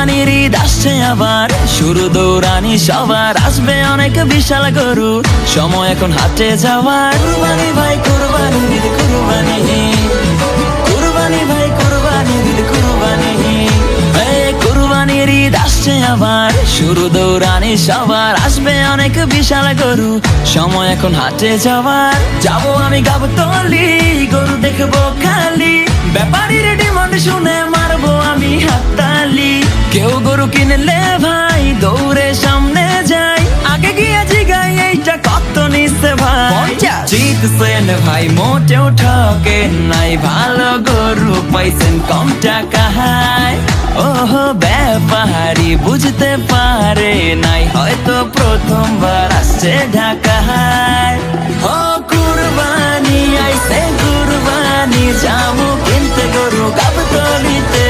কুরবানির ঈদ আসছে আবার, শুরু দৌড়ানি সবার, আসবে অনেক বিশাল গরু, সময় এখন হাটে যাওয়ার। কুরবানি ভাই কুরবানি ঈদ কুরবানি, কুরবানি ভাই কুরবানি ঈদ কুরবানি। কুরবানির ঈদ আসছে আবার, শুরু দৌড়ানি সবার, আসবে অনেক বিশাল গরু, সময় এখন হাটে যাওয়ার। যাবো আমি গাবতলী, গরু দেখবো খালি, ব্যাপারীর ডিমান্ড শুনে মারবো আমি হাততালি। কেউ গরু কিনলে ভাই দৌড়ে সামনে যাই, আগে গিয়ে জিগাই এইটা কত নিচ্ছে ভাই। জিতছেন ভাই মোটেও ঠকেন নাই, ভালো গরু পাইছেন কম টাকায়। ওহো ব্যাপারী বুঝতে পারে নাই, হয়তো প্রথমবার আসছে ঢাকায়। ও কুরবানি আইছে কুরবানি, যাবো কিনতে গরু গাবতলীতে।